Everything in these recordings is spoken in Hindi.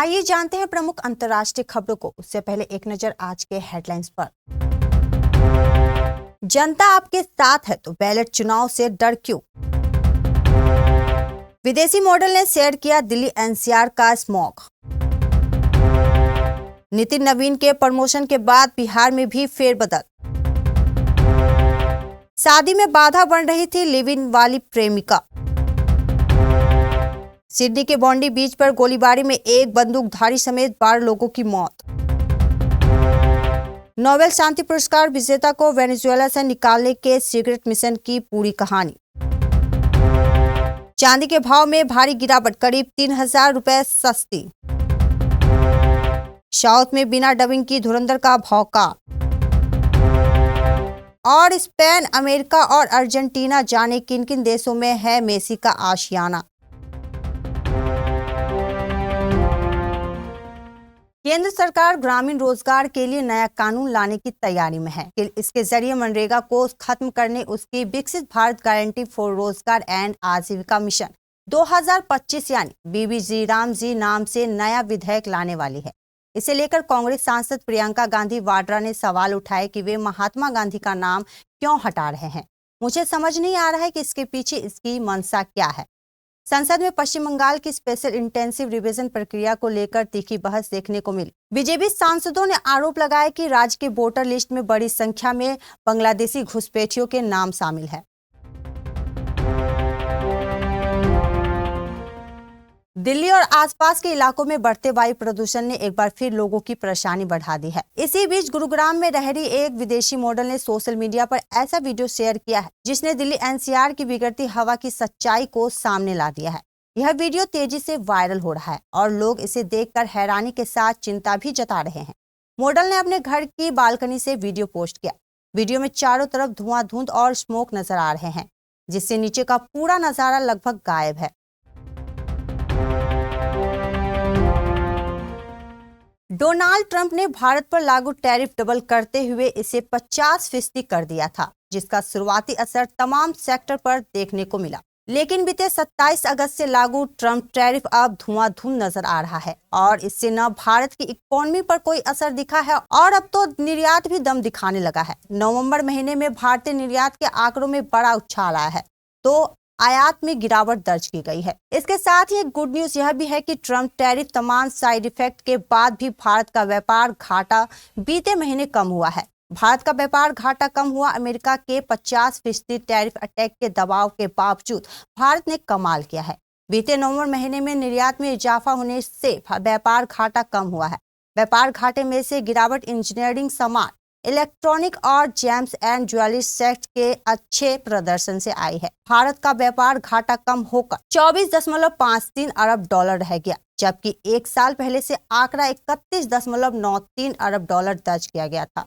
आइए जानते हैं प्रमुख अंतर्राष्ट्रीय खबरों को। उससे पहले एक नजर आज के हेडलाइंस पर। जनता आपके साथ है तो बैलेट चुनाव से डर क्यों? विदेशी मॉडल ने शेयर किया दिल्ली एनसीआर का स्मॉग। नितिन नवीन के प्रमोशन के बाद बिहार में भी फेरबदल। शादी में बाधा बन रही थी लिव इन वाली प्रेमिका। सिडनी के बॉन्डी बीच पर गोलीबारी में एक बंदूकधारी समेत 12 लोगों की मौत। नोबेल शांति पुरस्कार विजेता को वेनेजुएला से निकालने के सीक्रेट मिशन की पूरी कहानी। चांदी के भाव में भारी गिरावट, करीब 3000 रुपए सस्ती। साउथ में बिना डबिंग की धुरंधर का भौकाल। और स्पेन, अमेरिका और अर्जेंटीना, जाने किन किन देशों में है मेसी का आशियाना। केंद्र सरकार ग्रामीण रोजगार के लिए नया कानून लाने की तैयारी में है। इसके जरिए मनरेगा को खत्म करने उसकी विकसित भारत गारंटी फॉर रोजगार एंड आजीविका मिशन 2025 यानी बीबीजी रामजी नाम से नया विधेयक लाने वाली है। इसे लेकर कांग्रेस सांसद प्रियंका गांधी वाड्रा ने सवाल उठाए कि वे महात्मा गांधी का नाम क्यों हटा रहे हैं। मुझे समझ नहीं आ रहा है कि इसके पीछे इसकी मंशा क्या है। संसद में पश्चिम बंगाल की स्पेशल इंटेंसिव रिवीजन प्रक्रिया को लेकर तीखी बहस देखने को मिली। बीजेपी सांसदों ने आरोप लगाया कि राज्य के वोटर लिस्ट में बड़ी संख्या में बांग्लादेशी घुसपैठियों के नाम शामिल है। दिल्ली और आसपास के इलाकों में बढ़ते वायु प्रदूषण ने एक बार फिर लोगों की परेशानी बढ़ा दी है। इसी बीच गुरुग्राम में रह रही एक विदेशी मॉडल ने सोशल मीडिया पर ऐसा वीडियो शेयर किया है जिसने दिल्ली एनसीआर की बिगड़ती हवा की सच्चाई को सामने ला दिया है। यह वीडियो तेजी से वायरल हो रहा है और लोग इसे देखकर हैरानी के साथ चिंता भी जता रहे हैं। मॉडल ने अपने घर की बालकनी से वीडियो पोस्ट किया। वीडियो में चारों तरफ धुआं और स्मोक नजर आ रहे हैं, जिससे नीचे का पूरा नजारा लगभग गायब है। डोनाल्ड ट्रंप ने भारत पर लागू टैरिफ डबल करते हुए इसे 50% कर दिया था, जिसका शुरुआती असर तमाम सेक्टर पर देखने को मिला। लेकिन बीते 27 अगस्त से लागू ट्रंप टैरिफ अब धुआंधुन नजर आ रहा है और इससे न भारत की इकोनॉमी पर कोई असर दिखा है और अब तो निर्यात भी दम दिखाने लगा है। नवंबर महीने में भारतीय निर्यात के आंकड़ों में बड़ा उछाल आया है तो आयात में गिरावट दर्ज की गई है। इसके साथ ही एक गुड न्यूज यह भी है कि ट्रंप टैरिफ तमाम साइड इफेक्ट के बाद भी भारत का व्यापार घाटा बीते महीने कम हुआ है। भारत का व्यापार घाटा कम हुआ। अमेरिका के 50% टैरिफ अटैक के दबाव के बावजूद भारत ने कमाल किया है। बीते नवंबर महीने में निर्यात में इजाफा होने से व्यापार घाटा कम हुआ है। व्यापार घाटे में से गिरावट इंजीनियरिंग सामान, इलेक्ट्रॉनिक और जेम्स एंड ज्वेलरी सेक्टर के अच्छे प्रदर्शन से आई है। भारत का व्यापार घाटा कम होकर 24.53 अरब डॉलर रह गया, जबकि एक साल पहले से आंकड़ा 31.93 अरब डॉलर दर्ज किया गया था।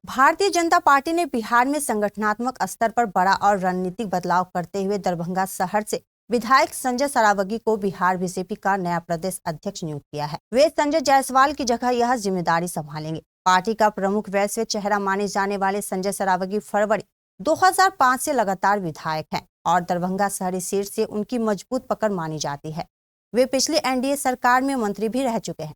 भारतीय जनता पार्टी ने बिहार में संगठनात्मक स्तर पर बड़ा और रणनीतिक बदलाव करते हुए दरभंगा शहर से विधायक संजय सरावगी को बिहार बीजेपी का नया प्रदेश अध्यक्ष नियुक्त किया है। वे संजय जायसवाल की जगह यह जिम्मेदारी संभालेंगे। पार्टी का प्रमुख वैश्विक चेहरा माने जाने वाले संजय सरावगी फरवरी 2005 से लगातार विधायक हैं और दरभंगा शहरी सीट से उनकी मजबूत पकड़ मानी जाती है। वे पिछली एनडीए सरकार में मंत्री भी रह चुके हैं,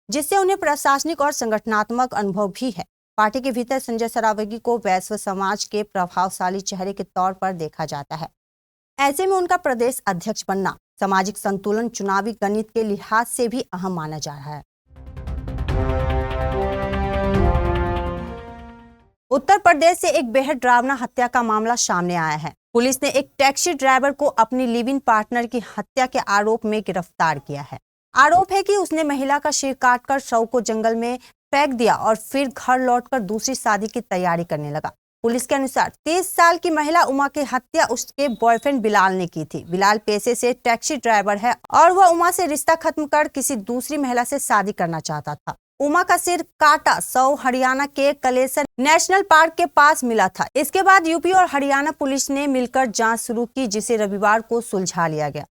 जिससे उन्हें प्रशासनिक और संगठनात्मक अनुभव भी है। पार्टी के भीतर संजय सरावगी को वैश्विक समाज के प्रभावशाली चेहरे के तौर पर देखा जाता है। ऐसे में उनका प्रदेश अध्यक्ष बनना सामाजिक संतुलन, चुनावी गणित के लिहाज से भी अहम माना जा रहा है। उत्तर प्रदेश से एक बेहद डरावना हत्या का मामला सामने आया है। पुलिस ने एक टैक्सी ड्राइवर को अपनी लिव इन पार्टनर की हत्या के आरोप में गिरफ्तार किया है। आरोप है कि उसने महिला का सिर काटकर शव को जंगल में फेंक दिया और फिर घर लौटकर दूसरी शादी की तैयारी करने लगा। पुलिस के अनुसार 30 साल की महिला उमा की हत्या उसके बॉयफ्रेंड बिलाल ने की थी। बिलाल पेशे से टैक्सी ड्राइवर है और वह उमा से रिश्ता खत्म कर किसी दूसरी महिला से शादी करना चाहता था। उमा का सिर काटा शव हरियाणा के कलेसर नेशनल पार्क के पास मिला था। इसके बाद यूपी और हरियाणा पुलिस ने मिलकर जांच शुरू की, जिसे रविवार को सुलझा लिया गया।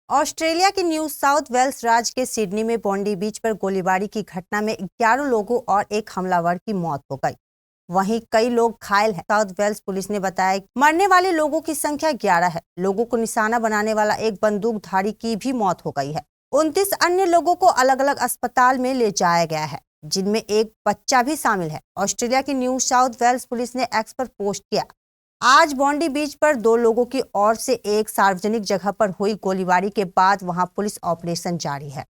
ऑस्ट्रेलिया के न्यू साउथ वेल्स राज्य के सिडनी में बॉन्डी बीच पर गोलीबारी की घटना में 11 लोगों और एक हमलावर की मौत हो गई। वहीं कई लोग घायल हैं। साउथ वेल्स पुलिस ने बताया कि मरने वाले लोगों की संख्या 11 है। लोगों को निशाना बनाने वाला एक बंदूकधारी की भी मौत हो गई है। 29 अन्य लोगों को अलग अलग अस्पताल में ले जाया गया है, जिनमें एक बच्चा भी शामिल है। ऑस्ट्रेलिया की न्यू साउथ वेल्स पुलिस ने एक्स पर पोस्ट किया, आज बॉन्डी बीच पर 2 लोगों की ओर से एक सार्वजनिक जगह पर हुई गोलीबारी के बाद वहां पुलिस ऑपरेशन जारी है।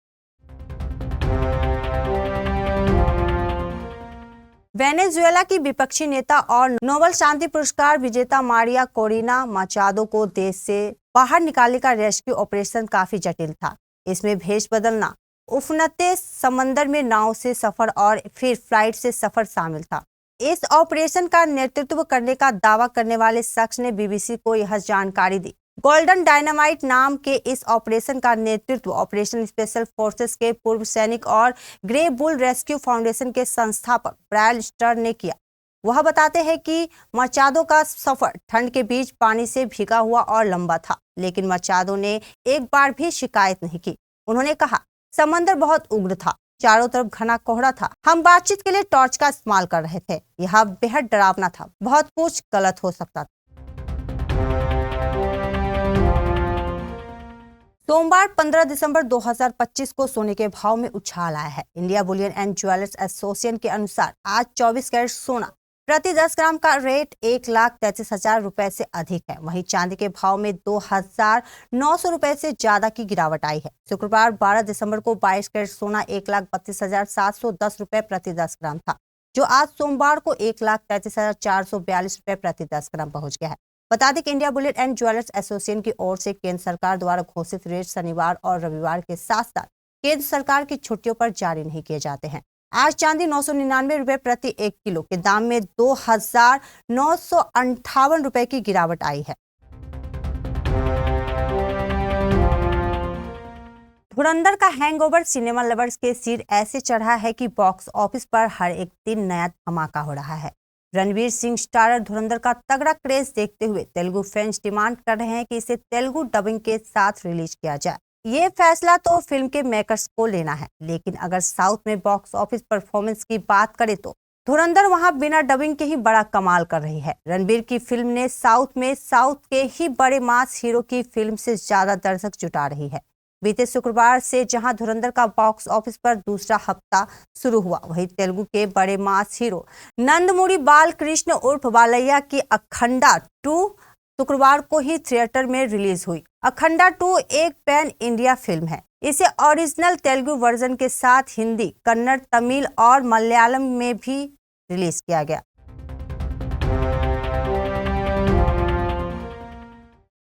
वेनेजुएला की विपक्षी नेता और नोबेल शांति पुरस्कार विजेता मारिया कोरिना माचादो को देश से बाहर निकालने का रेस्क्यू ऑपरेशन काफी जटिल था। इसमें भेष बदलना, उफनते समंदर में नाव से सफर और फिर फ्लाइट से सफर शामिल था। इस ऑपरेशन का नेतृत्व करने का दावा करने वाले शख्स ने बीबीसी को यह जानकारी दी। गोल्डन डायनामाइट नाम के इस ऑपरेशन का नेतृत्व ऑपरेशन स्पेशल फोर्सेस के पूर्व सैनिक और ग्रे बुल रेस्क्यू फाउंडेशन के संस्थापक ब्रायल स्टर्न ने किया। वह बताते हैं कि मचादो का सफर ठंड के बीच पानी से भीगा हुआ और लंबा था, लेकिन मचादो ने एक बार भी शिकायत नहीं की। उन्होंने कहा, समंदर बहुत उग्र था, चारों तरफ घना कोहरा था। हम बातचीत के लिए टॉर्च का इस्तेमाल कर रहे थे। यह बेहद डरावना था, बहुत कुछ गलत हो सकता था। सोमवार 15 दिसंबर 2025 को सोने के भाव में उछाल आया है। India Boolean and jewellers association के अनुसार आज 24 कैरेट सोना प्रति 10 ग्राम का रेट 1,33,000 रुपए से अधिक है। वहीं चांदी के भाव में 2,900 रुपए से ज्यादा की गिरावट आई है। शुक्रवार 12 दिसंबर को 22 कैरेट सोना 1,32,710 रुपए प्रति 10 ग्राम था, जो आज सोमवार को 1,33,442 रुपए प्रति 10 ग्राम पहुंच गया है। बता दें कि India Boolean and jewellers association की ओर से केंद्र सरकार द्वारा घोषित रेट शनिवार और रविवार के साथ साथ केंद्र सरकार की छुट्टियों पर जारी नहीं किए जाते हैं। आज चांदी 999 रुपए प्रति 1 किलो के दाम में 2,958 रुपए की गिरावट आई है। धुरंधर का हैंगओवर सिनेमा लवर्स के सिर ऐसे चढ़ा है कि बॉक्स ऑफिस पर हर एक दिन नया धमाका हो रहा है। रणवीर सिंह स्टारर धुरंधर का तगड़ा क्रेज देखते हुए तेलुगु फैंस डिमांड कर रहे हैं कि इसे तेलुगु डबिंग के साथ रिलीज किया जाए। ये फैसला तो फिल्म के मेकर्स को लेना है, लेकिन अगर साउथ में बॉक्स ऑफिस परफॉर्मेंस की बात करें तो धुरंधर वहां बिना डबिंग के ही बड़ा कमाल कर रही है। रणवीर की फिल्म ने साउथ के ही बड़े मास हीरो की फिल्म से ज्यादा दर्शक जुटा रही है। बीते शुक्रवार से जहां धुरंधर का बॉक्स ऑफिस पर दूसरा हफ्ता शुरू हुआ, वहीं तेलुगु के बड़े मास हीरो नंदमुरी बालकृष्ण उर्फ बालैया की अखंडा 2 शुक्रवार को ही थिएटर में रिलीज हुई। अखंडा 2 एक पैन इंडिया फिल्म है। इसे ओरिजिनल तेलुगु वर्जन के साथ हिंदी, कन्नड़, तमिल और मलयालम में भी रिलीज किया गया।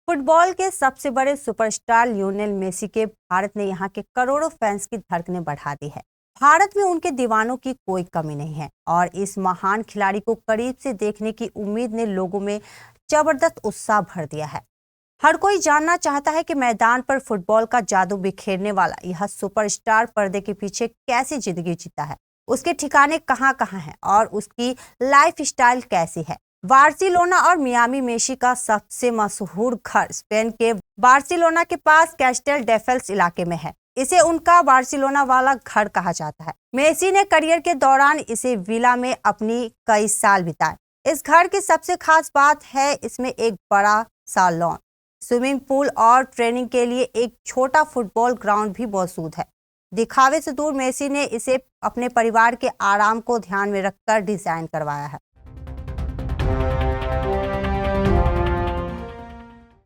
फुटबॉल के सबसे बड़े सुपरस्टार लियोनेल मेसी के भारत ने यहां के करोड़ों फैंस की धड़कनें बढ़ा दी है। भारत में उनके दीवानों की कोई कमी नहीं है और इस महान खिलाड़ी को करीब से देखने की उम्मीद ने लोगों में जबरदस्त उत्साह भर दिया है। हर कोई जानना चाहता है कि मैदान पर फुटबॉल का जादू बिखेरने वाला यह सुपरस्टार पर्दे के पीछे कैसी जिंदगी जीता है, उसके ठिकाने कहाँ कहाँ हैं और उसकी लाइफ स्टाइल कैसी है। बार्सिलोना और मियामी मेसी का सबसे मशहूर घर स्पेन के बार्सिलोना के पास कैस्टेल डेफेल्स इलाके में है। इसे उनका बार्सिलोना वाला घर कहा जाता है। मेसी ने करियर के दौरान इसे विला में अपनी कई साल बिताए। इस घर की सबसे खास बात है इसमें एक बड़ा सा लॉन, स्विमिंग पूल और ट्रेनिंग के लिए एक छोटा फुटबॉल ग्राउंड भी मौजूद है। दिखावे से दूर मेसी ने इसे अपने परिवार के आराम को ध्यान में रखकर डिजाइन करवाया है।